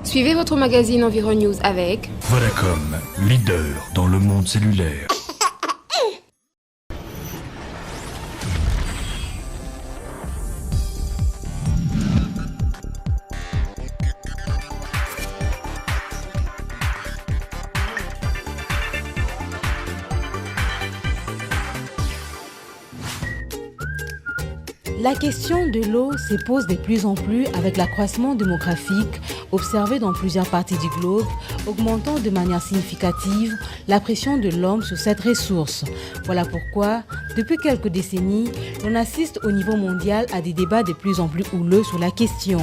Suivez votre magazine Environ News avec Vodacom, leader dans le monde cellulaire. La question de l'eau se pose de plus en plus avec l'accroissement démographique observé dans plusieurs parties du globe, augmentant de manière significative la pression de l'homme sur cette ressource. Voilà pourquoi, depuis quelques décennies, on assiste au niveau mondial à des débats de plus en plus houleux sur la question.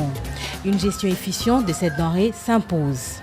Une gestion efficiente de cette denrée s'impose.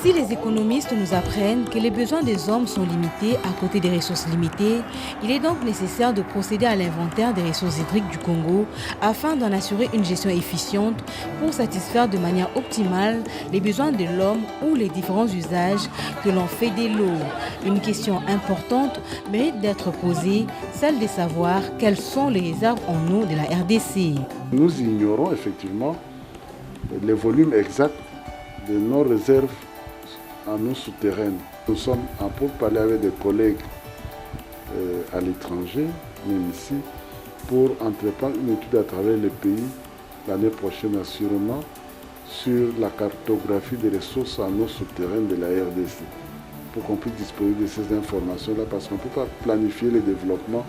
Si les économistes nous apprennent que les besoins des hommes sont limités à côté des ressources limitées, il est donc nécessaire de procéder à l'inventaire des ressources hydriques du Congo afin d'en assurer une gestion efficiente pour satisfaire de manière optimale les besoins de l'homme ou les différents usages que l'on fait de l'eau. Une question importante mérite d'être posée, celle de savoir quelles sont les réserves en eau de la RDC. Nous ignorons effectivement les volumes exacts de nos réserves en eau souterraine. Nous sommes en pourparlers avec des collègues à l'étranger, même ici, pour entreprendre une étude à travers le pays l'année prochaine assurément sur la cartographie des ressources en eau souterraine de la RDC pour qu'on puisse disposer de ces informations-là parce qu'on ne peut pas planifier le développement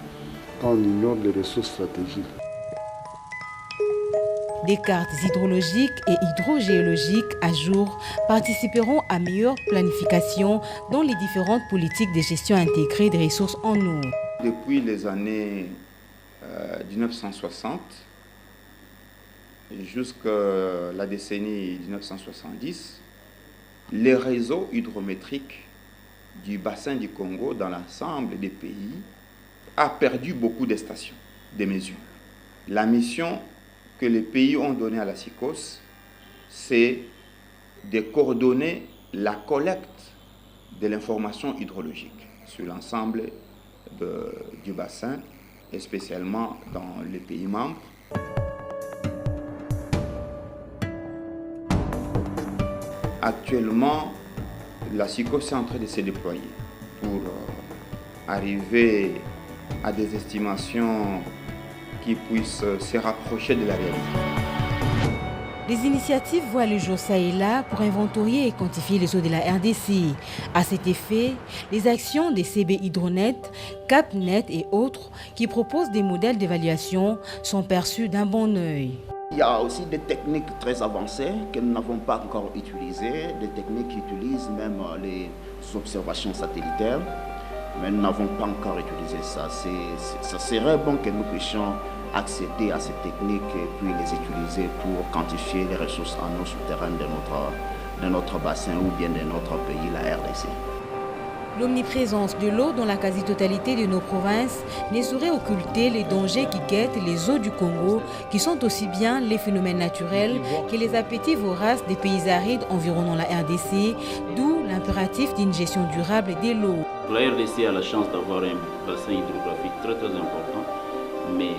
quand on ignore les ressources stratégiques. Des cartes hydrologiques et hydrogéologiques à jour participeront à meilleure planification dans les différentes politiques de gestion intégrée des ressources en eau. Depuis les années 1960 jusqu'à la décennie 1970, les réseaux hydrométriques du bassin du Congo dans l'ensemble des pays a perdu beaucoup de stations, de mesures. La mission que les pays ont donné à la SICOS, c'est de coordonner la collecte de l'information hydrologique sur l'ensemble du bassin, et spécialement dans les pays membres. Actuellement, la SICOS est en train de se déployer pour arriver à des estimations qui puissent se rapprocher de la réalité. Les initiatives voient le jour ça et là pour inventorier et quantifier les eaux de la RDC. À cet effet, les actions des CB Hydronet, CapNet et autres qui proposent des modèles d'évaluation sont perçues d'un bon œil. Il y a aussi des techniques très avancées que nous n'avons pas encore utilisées, des techniques qui utilisent même les observations satellitaires, mais nous n'avons pas encore utilisé ça. Ça serait bon que nous puissions accéder à ces techniques et puis les utiliser pour quantifier les ressources en eau souterraine de notre bassin ou bien de notre pays, la RDC. L'omniprésence de l'eau dans la quasi-totalité de nos provinces ne saurait occulter les dangers qui guettent les eaux du Congo, qui sont aussi bien les phénomènes naturels que les appétits voraces des pays arides environnant la RDC, d'où l'impératif d'une gestion durable de l'eau. La RDC a la chance d'avoir un bassin hydrographique très important, mais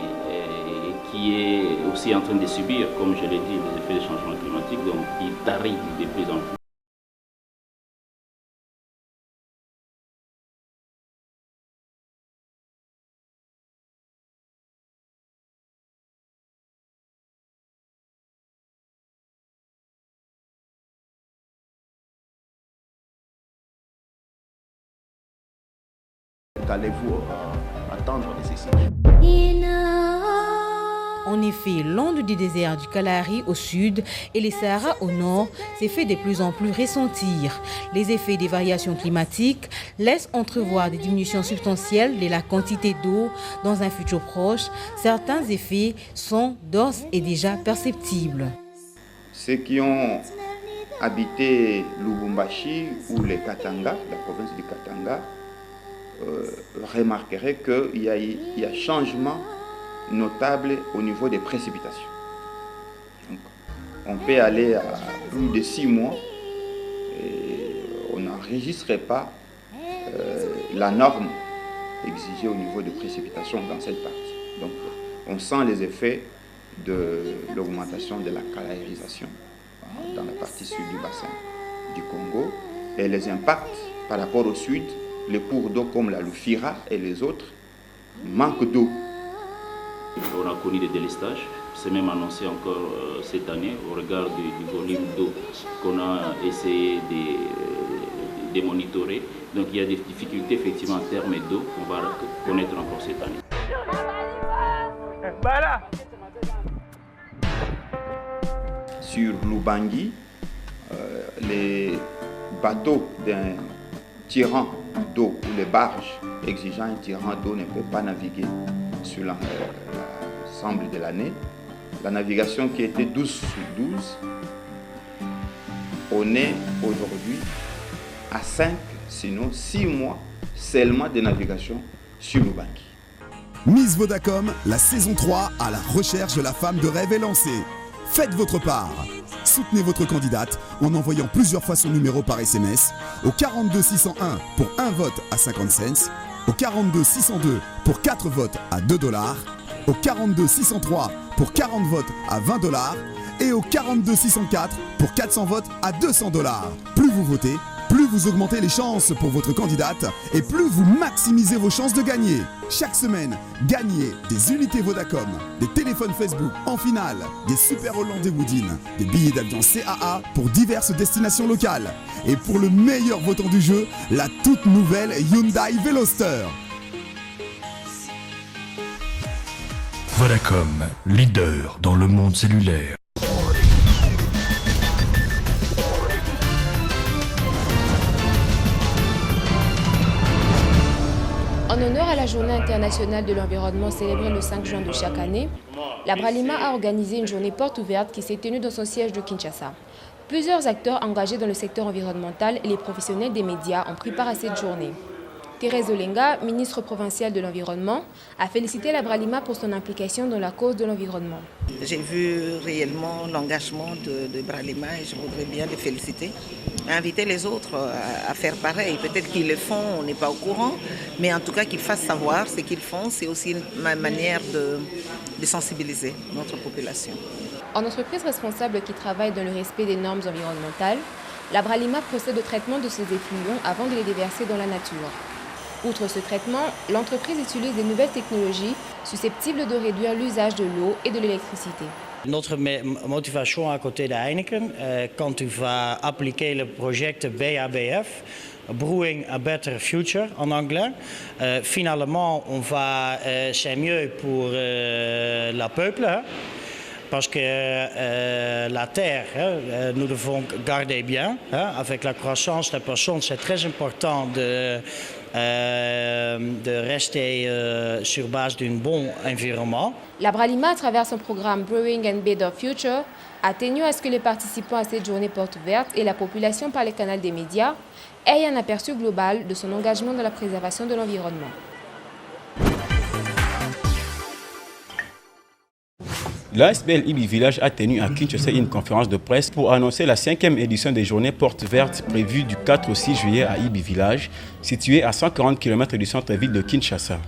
qui est aussi en train de subir, comme je l'ai dit, les effets des changements climatiques, donc il tarit de plus en plus. Qu'allez-vous attendre de ceci? En effet, l'onde du désert du Kalahari au sud et les Sahara au nord s'est fait de plus en plus ressentir. Les effets des variations climatiques laissent entrevoir des diminutions substantielles de la quantité d'eau dans un futur proche. Certains effets sont d'ores et déjà perceptibles. Ceux qui ont habité Lubumbashi ou les Katanga, la province du Katanga, remarqueraient qu'il y a changement notable au niveau des précipitations. Donc, on peut aller à plus de 6 mois et on n'enregistrerait pas la norme exigée au niveau des précipitations dans cette partie. Donc on sent les effets de l'augmentation de la calaïrisation dans la partie sud du bassin du Congo et les impacts par rapport au sud, les cours d'eau comme la Lufira et les autres manquent d'eau. On a connu des délestages, c'est même annoncé encore cette année au regard du volume d'eau qu'on a essayé de monitorer. Donc il y a des difficultés effectivement en termes d'eau qu'on va connaître encore cette année. Sur l'Ubangi, les bateaux d'un tirant d'eau ou les barges exigeant un tirant d'eau ne peuvent pas naviguer sur l'ensemble de l'année. La navigation qui était 12 sur 12, on est aujourd'hui à 5, sinon 6 mois seulement de navigation sur l'Ubangi. Miss Vodacom, la saison 3 à la recherche de la femme de rêve est lancée. Faites votre part. Soutenez votre candidate en envoyant plusieurs fois son numéro par SMS au 42 601 pour 1 vote à 50 cents, au 42 602 pour 4 votes à $2, au 42 603 pour 40 votes à $20 et au 42 604 pour 400 votes à $200. Plus vous votez, plus vous augmentez les chances pour votre candidate et plus vous maximisez vos chances de gagner. Chaque semaine, gagnez des unités Vodacom, des téléphones Facebook en finale, des super Hollandais Woodin, des billets d'avion CAA pour diverses destinations locales. Et pour le meilleur votant du jeu, la toute nouvelle Hyundai Veloster. Vodacom, leader dans le monde cellulaire. En honneur à la Journée internationale de l'environnement célébrée le 5 juin de chaque année, la Bralima a organisé une journée porte ouverte qui s'est tenue dans son siège de Kinshasa. Plusieurs acteurs engagés dans le secteur environnemental et les professionnels des médias ont pris part à cette journée. Thérèse Olenga, ministre provinciale de l'Environnement, a félicité la Bralima pour son implication dans la cause de l'environnement. J'ai vu réellement l'engagement de Bralima et je voudrais bien les féliciter. Inviter les autres à faire pareil. Peut-être qu'ils le font, on n'est pas au courant, mais en tout cas qu'ils fassent savoir ce qu'ils font. C'est aussi une manière de sensibiliser notre population. En entreprise responsable qui travaille dans le respect des normes environnementales, la Bralima procède au traitement de ces effluents avant de les déverser dans la nature. Outre ce traitement, l'entreprise utilise des nouvelles technologies susceptibles de réduire l'usage de l'eau et de l'électricité. Notre motivation à côté de Heineken, quand tu vas appliquer le projet BABF, Brewing a Better Future en anglais, finalement, c'est mieux pour le peuple. Hein, parce que la terre, nous devons garder bien. Hein, avec la croissance des personnes, c'est très important de rester sur base d'un bon environnement. La Bralima, à travers son programme Brewing and Better Future, a tenu à ce que les participants à cette journée porte ouverte et la population par les canaux des médias aient un aperçu global de son engagement dans la préservation de l'environnement. L'ASBL IBI Village a tenu à Kinshasa une conférence de presse pour annoncer la 5e édition des Journées Portes Vertes prévues du 4 au 6 juillet à IBI Village, situé à 140 km du centre-ville de Kinshasa.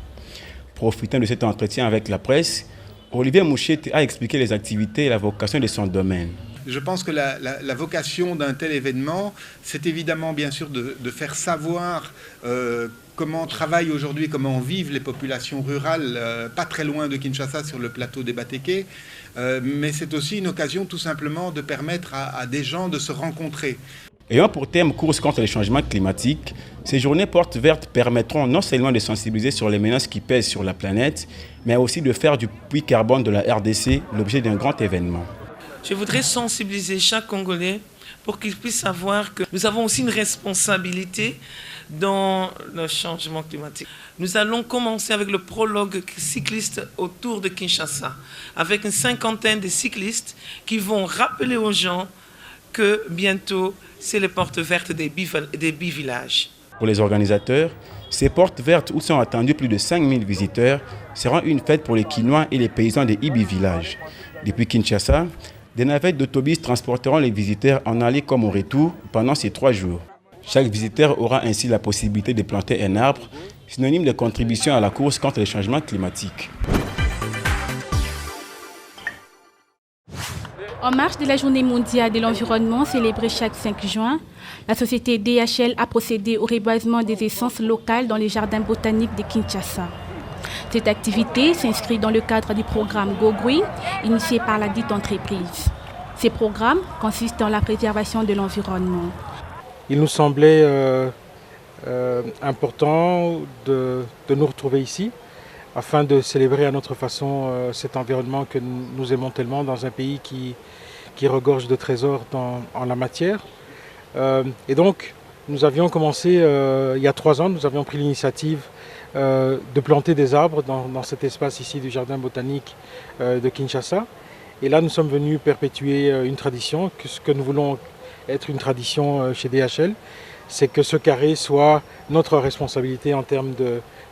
Profitant de cet entretien avec la presse, Olivier Mouchette a expliqué les activités et la vocation de son domaine. Je pense que la vocation d'un tel événement, c'est évidemment bien sûr de faire savoir comment travaillent aujourd'hui, comment vivent les populations rurales, pas très loin de Kinshasa sur le plateau des Batéké, mais c'est aussi une occasion tout simplement de permettre à des gens de se rencontrer. Ayant pour thème course contre les changements climatiques, ces journées portes vertes permettront non seulement de sensibiliser sur les menaces qui pèsent sur la planète, mais aussi de faire du puits carbone de la RDC l'objet d'un grand événement. Je voudrais sensibiliser chaque Congolais pour qu'il puisse savoir que nous avons aussi une responsabilité dans le changement climatique. Nous allons commencer avec le prologue cycliste autour de Kinshasa, avec une 50aine de cyclistes qui vont rappeler aux gens que bientôt, c'est les portes vertes des bivillages. Pour les organisateurs, ces portes vertes où sont attendus plus de 5000 visiteurs seront une fête pour les Kinois et les paysans des IBI Village. Depuis Kinshasa, des navettes d'autobus transporteront les visiteurs en aller comme au retour pendant ces 3 jours. Chaque visiteur aura ainsi la possibilité de planter un arbre, synonyme de contribution à la course contre les changements climatiques. En marge de la Journée mondiale de l'environnement célébrée chaque 5 juin, la société DHL a procédé au reboisement des essences locales dans les jardins botaniques de Kinshasa. Cette activité s'inscrit dans le cadre du programme Go Green, initié par la dite entreprise. Ces programmes consistent dans la préservation de l'environnement. Il nous semblait important de nous retrouver ici, afin de célébrer à notre façon cet environnement que nous aimons tellement dans un pays qui regorge de trésors en la matière. Et donc, nous avions commencé il y a 3 ans, nous avions pris l'initiative de planter des arbres dans cet espace ici du jardin botanique de Kinshasa. Et là, nous sommes venus perpétuer une tradition, ce que nous voulons être une tradition chez DHL, c'est que ce carré soit notre responsabilité en termes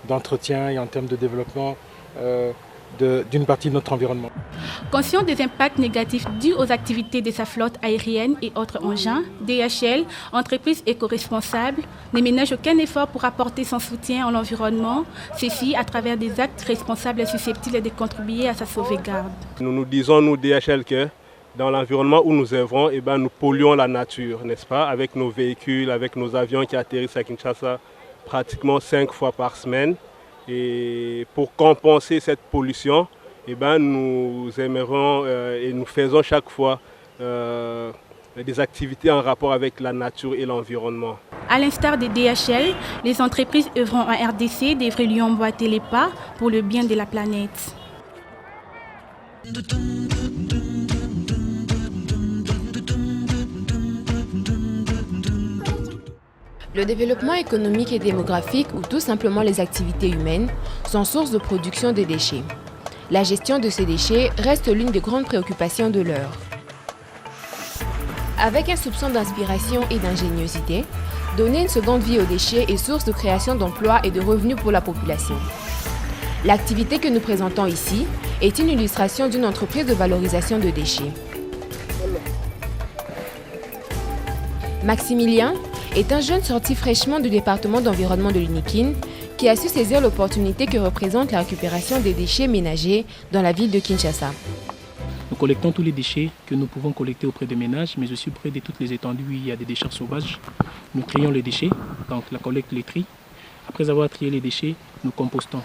d'entretien et en termes de développement d'une partie de notre environnement. Conscient des impacts négatifs dus aux activités de sa flotte aérienne et autres engins, DHL, entreprise éco-responsable, ne ménage aucun effort pour apporter son soutien à l'environnement, ceci à travers des actes responsables et susceptibles de contribuer à sa sauvegarde. Nous disons, nous DHL, que dans l'environnement où nous œuvrons, nous polluons la nature, n'est-ce pas, avec nos véhicules, avec nos avions qui atterrissent à Kinshasa pratiquement 5 fois par semaine. Et pour compenser cette pollution, nous aimerons et nous faisons chaque fois des activités en rapport avec la nature et l'environnement. À l'instar des DHL, les entreprises œuvrant en RDC devraient lui emboîter les pas pour le bien de la planète. Le développement économique et démographique ou tout simplement les activités humaines sont source de production de déchets. La gestion de ces déchets reste l'une des grandes préoccupations de l'heure. Avec un soupçon d'inspiration et d'ingéniosité, donner une seconde vie aux déchets est source de création d'emplois et de revenus pour la population. L'activité que nous présentons ici est une illustration d'une entreprise de valorisation de déchets. Maximilien est un jeune sorti fraîchement du département d'environnement de l'Unikin qui a su saisir l'opportunité que représente la récupération des déchets ménagers dans la ville de Kinshasa. Nous collectons tous les déchets que nous pouvons collecter auprès des ménages, mais aussi auprès de toutes les étendues où il y a des déchets sauvages. Nous trions les déchets, donc la collecte les trie. Après avoir trié les déchets, nous compostons.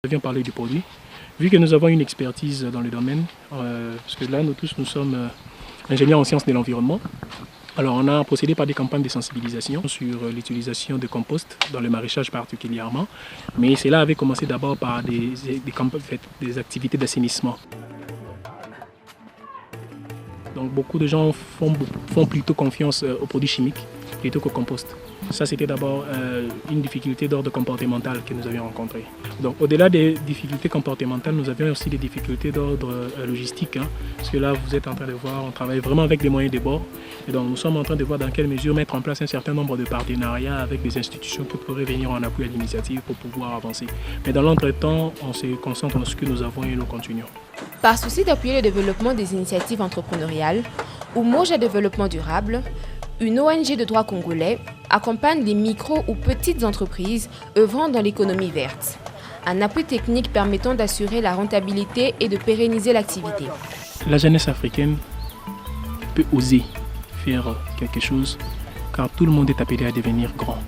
Je viens parler du produit. Vu que nous avons une expertise dans le domaine, parce que là nous tous nous sommes ingénieurs en sciences de l'environnement, alors on a procédé par des campagnes de sensibilisation sur l'utilisation de compost dans le maraîchage particulièrement, mais cela avait commencé d'abord par des activités d'assainissement. Donc beaucoup de gens font plutôt confiance aux produits chimiques plutôt qu'au compost. Ça, c'était d'abord une difficulté d'ordre comportemental que nous avions rencontrée. Donc, au-delà des difficultés comportementales, nous avions aussi des difficultés d'ordre logistique. Parce que là, vous êtes en train de voir, on travaille vraiment avec des moyens de bord. Et donc, nous sommes en train de voir dans quelle mesure mettre en place un certain nombre de partenariats avec des institutions qui pourraient venir en appui à l'initiative pour pouvoir avancer. Mais dans l'entretemps, on se concentre sur ce que nous avons et nous continuons. Par souci d'appuyer le développement des initiatives entrepreneuriales, Umoja Développement Durable, une ONG de droit congolais, accompagne les micro ou petites entreprises œuvrant dans l'économie verte. Un appui technique permettant d'assurer la rentabilité et de pérenniser l'activité. La jeunesse africaine peut oser faire quelque chose car tout le monde est appelé à devenir grand.